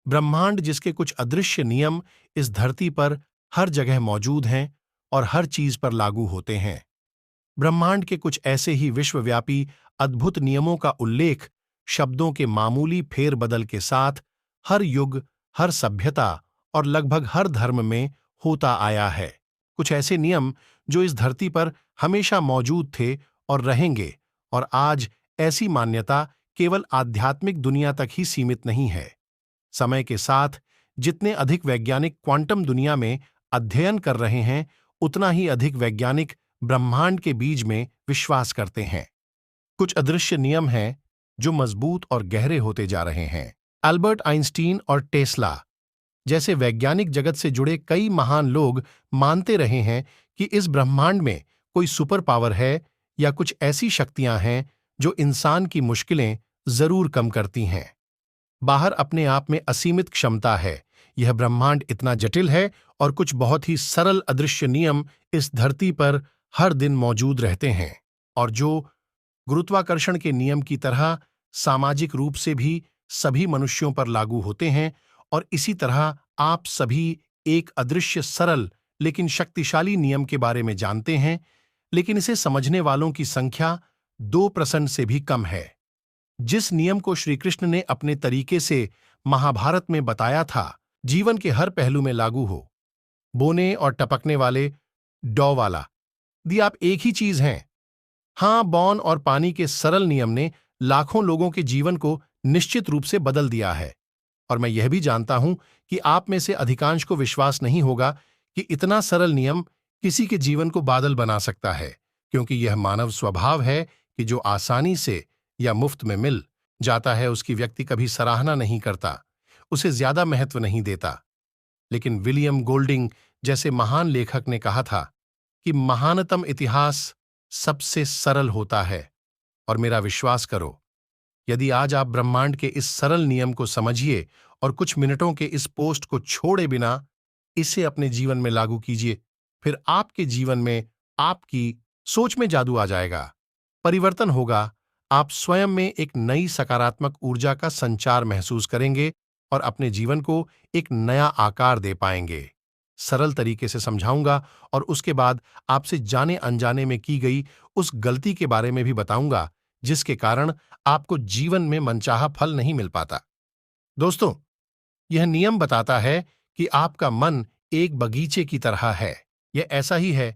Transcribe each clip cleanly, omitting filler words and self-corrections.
ब्रह्मांड जिसके कुछ अदृश्य नियम इस धरती पर हर जगह मौजूद हैं और हर चीज पर लागू होते हैं। ब्रह्मांड के कुछ ऐसे ही विश्वव्यापी अद्भुत नियमों का उल्लेख शब्दों के मामूली फेरबदल के साथ हर युग, हर सभ्यता और लगभग हर धर्म में होता आया है। कुछ ऐसे नियम जो इस धरती पर हमेशा मौजूद थे और रहेंगे, और आज ऐसी मान्यता केवल आध्यात्मिक दुनिया तक ही सीमित नहीं है। समय के साथ जितने अधिक वैज्ञानिक क्वांटम दुनिया में अध्ययन कर रहे हैं, उतना ही अधिक वैज्ञानिक ब्रह्मांड के बीज में विश्वास करते हैं। कुछ अदृश्य नियम हैं जो मजबूत और गहरे होते जा रहे हैं। अल्बर्ट आइंस्टीन और टेस्ला जैसे वैज्ञानिक जगत से जुड़े कई महान लोग मानते रहे हैं कि इस ब्रह्मांड में कोई सुपर पावर है या कुछ ऐसी शक्तियां हैं जो इंसान की मुश्किलें जरूर कम करती हैं। बाहर अपने आप में असीमित क्षमता है, यह ब्रह्मांड इतना जटिल है और कुछ बहुत ही सरल अदृश्य नियम इस धरती पर हर दिन मौजूद रहते हैं, और जो गुरुत्वाकर्षण के नियम की तरह सामाजिक रूप से भी सभी मनुष्यों पर लागू होते हैं। और इसी तरह आप सभी एक अदृश्य सरल लेकिन शक्तिशाली नियम के बारे में जानते हैं, लेकिन इसे समझने वालों की संख्या 2% से भी कम है। जिस नियम को श्री कृष्ण ने अपने तरीके से महाभारत में बताया था, जीवन के हर पहलू में लागू हो, बोने और टपकने वाले डॉ वाला दी आप एक ही चीज हैं। हां, बौन और पानी के सरल नियम ने लाखों लोगों के जीवन को निश्चित रूप से बदल दिया है। और मैं यह भी जानता हूं कि आप में से अधिकांश को विश्वास नहीं होगा कि इतना सरल नियम किसी के जीवन को बादल बना सकता है, क्योंकि यह मानव स्वभाव है कि जो आसानी से या मुफ्त में मिल जाता है उसकी व्यक्ति कभी सराहना नहीं करता, उसे ज्यादा महत्व नहीं देता। लेकिन विलियम गोल्डिंग जैसे महान लेखक ने कहा था कि महानतम इतिहास सबसे सरल होता है। और मेरा विश्वास करो, यदि आज आप ब्रह्मांड के इस सरल नियम को समझिए और कुछ मिनटों के इस पोस्ट को छोड़े बिना इसे अपने जीवन में लागू कीजिए, फिर आपके जीवन में, आपकी सोच में जादू आ जाएगा, परिवर्तन होगा। आप स्वयं में एक नई सकारात्मक ऊर्जा का संचार महसूस करेंगे और अपने जीवन को एक नया आकार दे पाएंगे। सरल तरीके से समझाऊंगा और उसके बाद आपसे जाने अनजाने में की गई उस गलती के बारे में भी बताऊंगा जिसके कारण आपको जीवन में मनचाहा फल नहीं मिल पाता। दोस्तों, यह नियम बताता है कि आपका मन एक बगीचे की तरह है। यह ऐसा ही है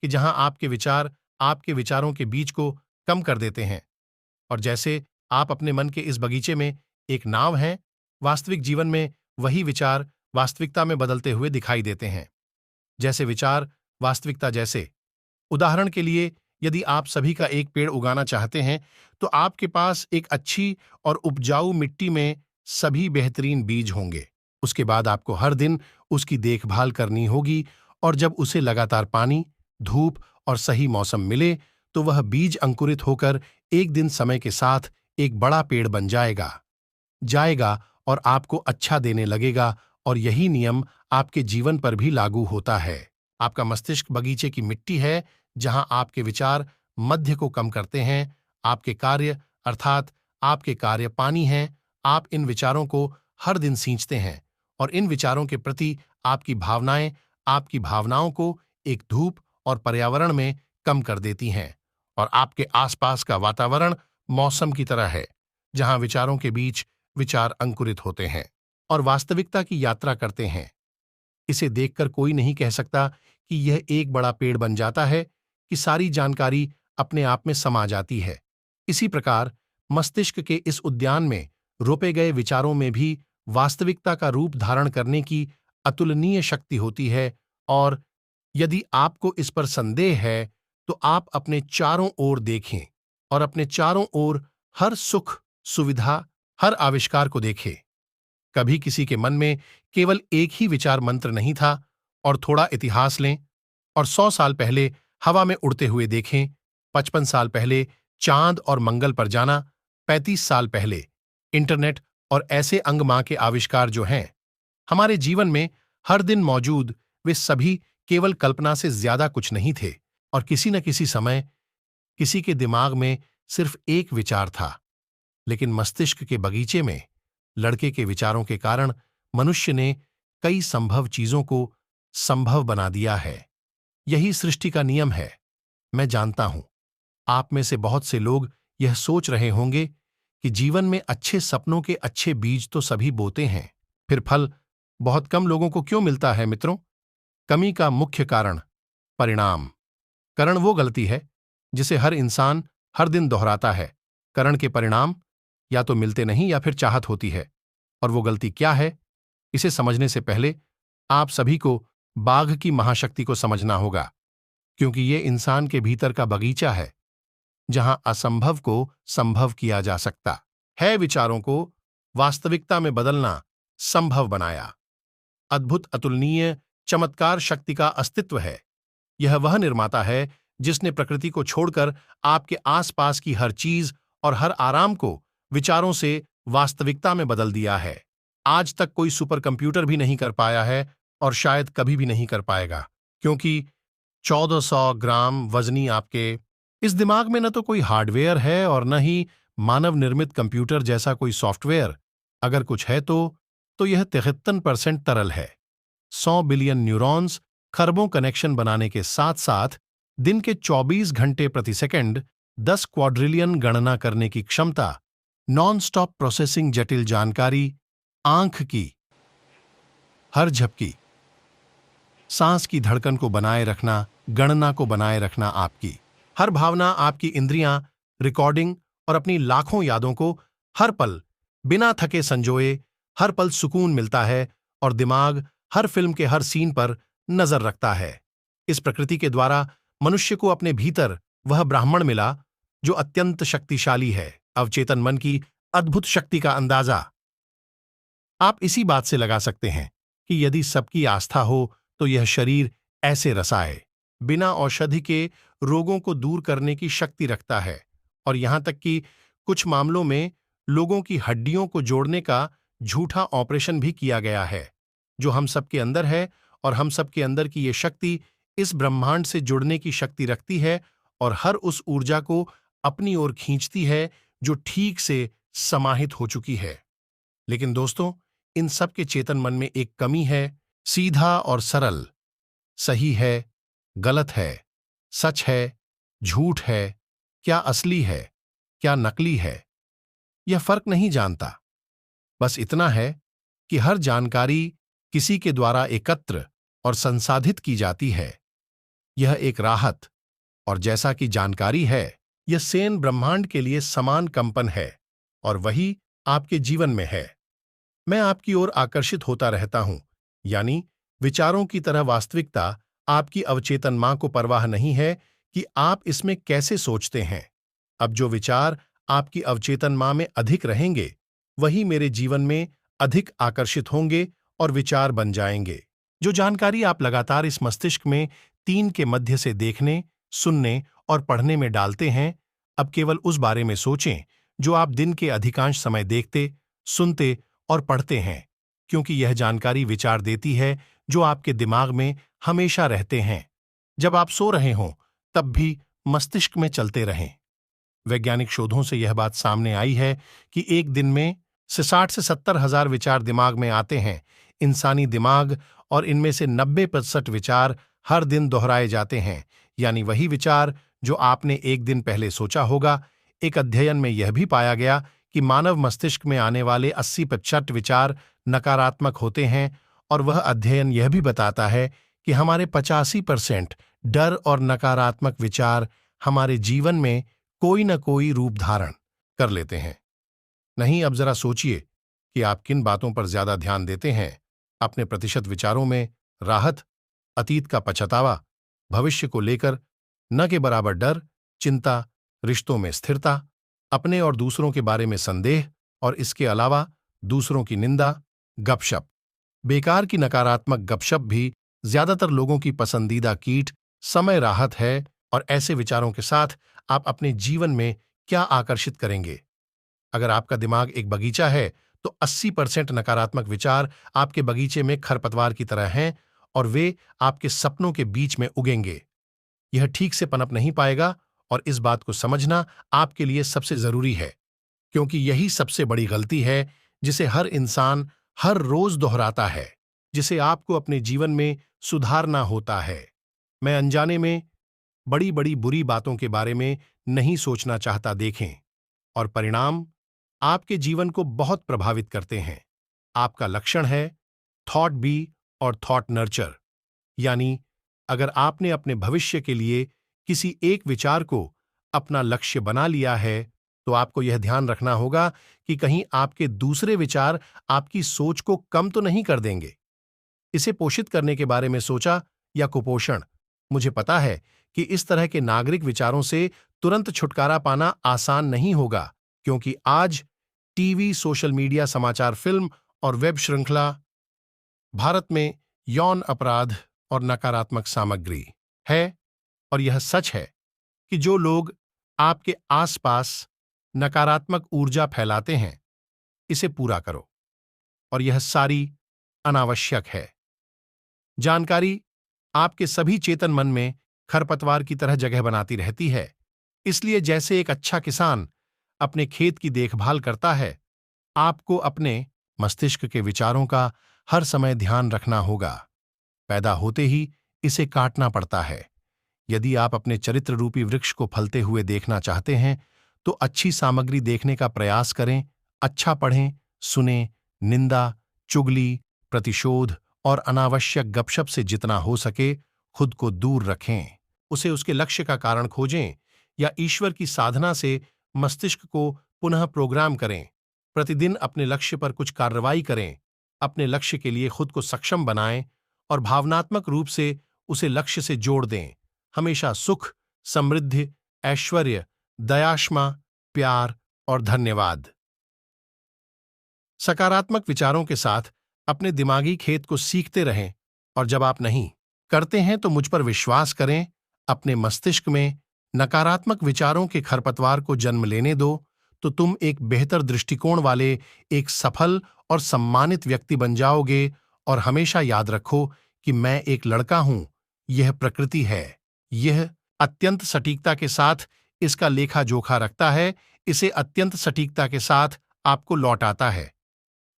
कि जहां आपके विचार आपके विचारों के बीज को कम कर देते हैं, और जैसे आप अपने मन के इस बगीचे में एक नाव हैं, वास्तविक जीवन में वही विचार वास्तविकता में बदलते हुए दिखाई देते हैं। जैसे विचार वास्तविकता जैसे। उदाहरण के लिए, यदि आप सभी का एक पेड़ उगाना चाहते हैं, तो आपके पास एक अच्छी और उपजाऊ मिट्टी में सभी बेहतरीन बीज होंगे। उसके बाद आपको हर दिन उसकी देखभाल करनी होगी, और जब उसे लगातार पानी, धूप और सही मौसम मिले, तो वह बीज अंकुरित होकर एक दिन समय के साथ एक बड़ा पेड़ बन जाएगा और आपको अच्छा देने लगेगा। और यही नियम आपके जीवन पर भी लागू होता है। आपका मस्तिष्क बगीचे की मिट्टी है, जहां आपके विचार मध्य को कम करते हैं। आपके कार्य अर्थात आपके कार्य पानी हैं। आप इन विचारों को हर दिन सींचते हैं, और इन विचारों के प्रति आपकी भावनाएं आपकी भावनाओं को एक धूप और पर्यावरण में कम कर देती हैं। और आपके आसपास का वातावरण मौसम की तरह है, जहां विचारों के बीच विचार अंकुरित होते हैं और वास्तविकता की यात्रा करते हैं। इसे देखकर कोई नहीं कह सकता कि यह एक बड़ा पेड़ बन जाता है, कि सारी जानकारी अपने आप में समा जाती है। इसी प्रकार मस्तिष्क के इस उद्यान में रोपे गए विचारों में भी वास्तविकता का रूप धारण करने की अतुलनीय शक्ति होती है। और यदि आपको इस पर संदेह है, तो आप अपने चारों ओर देखें और अपने चारों ओर हर सुख, सुविधा, हर आविष्कार को देखें। कभी किसी के मन में केवल एक ही विचार मंत्र नहीं था, और थोड़ा इतिहास लें और 100 साल पहले हवा में उड़ते हुए देखें, 55 साल पहले चांद और मंगल पर जाना, 35 साल पहले इंटरनेट और ऐसे अंगमां के आविष्कार जो हैं हमारे जीवन में हर दिन मौजूद, वे सभी केवल कल्पना से ज्यादा कुछ नहीं थे। और किसी न किसी समय किसी के दिमाग में सिर्फ एक विचार था, लेकिन मस्तिष्क के बगीचे में लड़के के विचारों के कारण मनुष्य ने कई संभव चीजों को संभव बना दिया है। यही सृष्टि का नियम है। मैं जानता हूं, आप में से बहुत से लोग यह सोच रहे होंगे कि जीवन में अच्छे सपनों के अच्छे बीज तो सभी बोते हैं, फिर फल बहुत कम लोगों को क्यों मिलता है मित्रों? कमी का मुख्य कारण परिणाम। करण वो गलती है जिसे हर इंसान हर दिन दोहराता है। करण के परिणाम या तो मिलते नहीं या फिर चाहत होती है। और वो गलती क्या है, इसे समझने से पहले आप सभी को बाघ की महाशक्ति को समझना होगा, क्योंकि ये इंसान के भीतर का बगीचा है, जहां असंभव को संभव किया जा सकता है। विचारों को वास्तविकता में बदलना संभव बनाया। अद्भुत, अतुलनीय, चमत्कार शक्ति का अस्तित्व है। यह वह निर्माता है जिसने प्रकृति को छोड़कर आपके आसपास की हर चीज और हर आराम को विचारों से वास्तविकता में बदल दिया है। आज तक कोई सुपर कंप्यूटर भी नहीं कर पाया है और शायद कभी भी नहीं कर पाएगा, क्योंकि 1400 ग्राम वजनी आपके इस दिमाग में न तो कोई हार्डवेयर है और न ही मानव निर्मित कंप्यूटर जैसा कोई सॉफ्टवेयर। अगर कुछ है तो यह 73% तरल है। 100 बिलियन न्यूरॉन्स खरबों कनेक्शन बनाने के साथ साथ दिन के 24 घंटे प्रति सेकंड 10 क्वाड्रिलियन गणना करने की क्षमता, नॉन स्टॉप प्रोसेसिंग, जटिल जानकारी, आंख की हर झपकी, सांस की धड़कन को बनाए रखना, गणना को बनाए रखना, आपकी हर भावना, आपकी इंद्रियां रिकॉर्डिंग और अपनी लाखों यादों को हर पल बिना थके संजोए। हर पल सुकून मिलता है और दिमाग हर फिल्म के हर सीन पर नजर रखता है। इस प्रकृति के द्वारा मनुष्य को अपने भीतर वह ब्राह्मण मिला जो अत्यंत शक्तिशाली है। अवचेतन मन की अद्भुत शक्ति का अंदाजा आप इसी बात से लगा सकते हैं कि यदि सबकी आस्था हो तो यह शरीर ऐसे रसाए, बिना औषधि के रोगों को दूर करने की शक्ति रखता है। और यहां तक कि कुछ मामलों में लोगों की हड्डियों को जोड़ने का झूठा ऑपरेशन भी किया गया है, जो हम सबके अंदर है। और हम सबके अंदर की ये शक्ति इस ब्रह्मांड से जुड़ने की शक्ति रखती है और हर उस ऊर्जा को अपनी ओर खींचती है जो ठीक से समाहित हो चुकी है। लेकिन दोस्तों, इन सब के चेतन मन में एक कमी है, सीधा और सरल। सही है, गलत है, सच है, झूठ है, क्या असली है, क्या नकली है, यह फर्क नहीं जानता। बस इतना है कि हर जानकारी किसी के द्वारा एकत्र और संसाधित की जाती है। यह एक राहत, और जैसा कि जानकारी है, यह सेन ब्रह्मांड के लिए समान कंपन है, और वही आपके जीवन में है। मैं आपकी ओर आकर्षित होता रहता हूं, यानी विचारों की तरह वास्तविकता आपकी अवचेतन मां को परवाह नहीं है कि आप इसमें कैसे सोचते हैं। अब जो विचार आपकी अवचेतन मां में अधिक रहेंगे, वही मेरे जीवन में अधिक आकर्षित होंगे और विचार बन जाएंगे। जो जानकारी आप लगातार इस मस्तिष्क में 3 के मध्य से देखने, सुनने और पढ़ने में डालते हैं, अब केवल उस बारे में सोचें जो आप दिन के अधिकांश समय देखते, सुनते और पढ़ते हैं, क्योंकि यह जानकारी विचार देती है जो आपके दिमाग में हमेशा रहते हैं। जब आप सो रहे हों तब भी मस्तिष्क में चलते रहें। वैज्ञानिक शोधों से यह बात सामने आई है कि एक दिन में 60 से 70 हजार विचार दिमाग में आते हैं, इंसानी दिमाग, और इनमें से 90% विचार हर दिन दोहराए जाते हैं, यानी वही विचार जो आपने एक दिन पहले सोचा होगा। एक अध्ययन में यह भी पाया गया कि मानव मस्तिष्क में आने वाले 80% विचार नकारात्मक होते हैं, और वह अध्ययन यह भी बताता है कि हमारे 85% डर और नकारात्मक विचार हमारे जीवन में कोई न कोई रूप धारण कर लेते हैं। नहीं, अब जरा सोचिए कि आप किन बातों पर ज्यादा ध्यान देते हैं। अपने प्रतिशत विचारों में राहत, अतीत का पछतावा, भविष्य को लेकर न के बराबर डर, चिंता, रिश्तों में स्थिरता, अपने और दूसरों के बारे में संदेह, और इसके अलावा दूसरों की निंदा, गपशप। बेकार की नकारात्मक गपशप भी ज्यादातर लोगों की पसंदीदा कीट समय राहत है। और ऐसे विचारों के साथ आप अपने जीवन में क्या आकर्षित करेंगे? अगर आपका दिमाग एक बगीचा है तो 80% नकारात्मक विचार आपके बगीचे में खरपतवार की तरह हैं, और वे आपके सपनों के बीच में उगेंगे। यह ठीक से पनप नहीं पाएगा, और इस बात को समझना आपके लिए सबसे जरूरी है, क्योंकि यही सबसे बड़ी गलती है जिसे हर इंसान हर रोज दोहराता है, जिसे आपको अपने जीवन में सुधारना होता है। मैं अनजाने में बड़ी बड़ी बुरी बातों के बारे में नहीं सोचना चाहता। देखें, और परिणाम आपके जीवन को बहुत प्रभावित करते हैं। आपका लक्षण है थॉट बी और थॉट नर्चर, यानी अगर आपने अपने भविष्य के लिए किसी एक विचार को अपना लक्ष्य बना लिया है, तो आपको यह ध्यान रखना होगा कि कहीं आपके दूसरे विचार आपकी सोच को कम तो नहीं कर देंगे। इसे पोषित करने के बारे में सोचा या कुपोषण, मुझे पता है कि इस तरह के नागरिक विचारों से तुरंत छुटकारा पाना आसान नहीं होगा, क्योंकि आज टीवी, सोशल मीडिया, समाचार, फिल्म और वेब श्रृंखला भारत में यौन अपराध और नकारात्मक सामग्री है। और यह सच है कि जो लोग आपके आसपास नकारात्मक ऊर्जा फैलाते हैं, इसे पूरा करो। और यह सारी अनावश्यक है। जानकारी आपके सभी चेतन मन में खरपतवार की तरह जगह बनाती रहती है। इसलिए जैसे एक अच्छा किसान अपने खेत की देखभाल करता है, आपको अपने मस्तिष्क के विचारों का हर समय ध्यान रखना होगा। पैदा होते ही इसे काटना पड़ता है। यदि आप अपने चरित्र रूपी वृक्ष को फलते हुए देखना चाहते हैं, तो अच्छी सामग्री देखने का प्रयास करें, अच्छा पढ़ें, सुनें, निंदा, चुगली, प्रतिशोध और अनावश्यक गपशप से जितना हो सके खुद को दूर रखें। उसे उसके लक्ष्य का कारण खोजें या ईश्वर की साधना से मस्तिष्क को पुनः प्रोग्राम करें। प्रतिदिन अपने लक्ष्य पर कुछ कार्रवाई करें, अपने लक्ष्य के लिए खुद को सक्षम बनाएं और भावनात्मक रूप से उसे लक्ष्य से जोड़ दें। हमेशा सुख, समृद्धि, ऐश्वर्य, दयाक्षमा, प्यार और धन्यवाद। सकारात्मक विचारों के साथ अपने दिमागी खेत को सीखते रहें, और जब आप नहीं करते हैं तो मुझ पर विश्वास करें, अपने मस्तिष्क में नकारात्मक विचारों के खरपतवार को जन्म लेने दो, तो तुम एक बेहतर दृष्टिकोण वाले, एक सफल और सम्मानित व्यक्ति बन जाओगे। और हमेशा याद रखो कि मैं एक लड़का हूं, यह प्रकृति है। यह अत्यंत सटीकता के साथ इसका लेखा जोखा रखता है, इसे अत्यंत सटीकता के साथ आपको लौटाता है।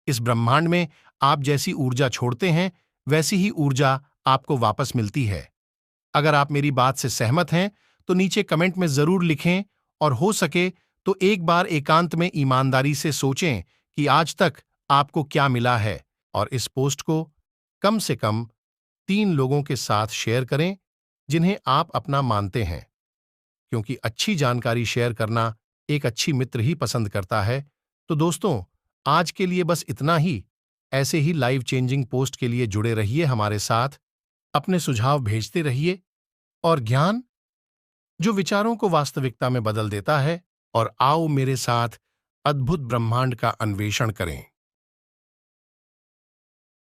इस ब्रह्मांड में आप जैसी ऊर्जा छोड़ते हैं, वैसी ही ऊर्जा आपको वापस मिलती है। अगर आप मेरी बात से सहमत हैं, तो नीचे कमेंट में जरूर लिखें, और हो सके तो एक बार एकांत में ईमानदारी से सोचें कि आज तक आपको क्या मिला है। और इस पोस्ट को कम से कम 3 लोगों के साथ शेयर करें जिन्हें आप अपना मानते हैं, क्योंकि अच्छी जानकारी शेयर करना एक अच्छी मित्र ही पसंद करता है। तो दोस्तों, आज के लिए बस इतना ही। ऐसे ही लाइव चेंजिंग पोस्ट के लिए जुड़े रहिए हमारे साथ, अपने सुझाव भेजते रहिए, और ज्ञान जो विचारों को वास्तविकता में बदल देता है, और आओ मेरे साथ अद्भुत ब्रह्मांड का अन्वेषण करें।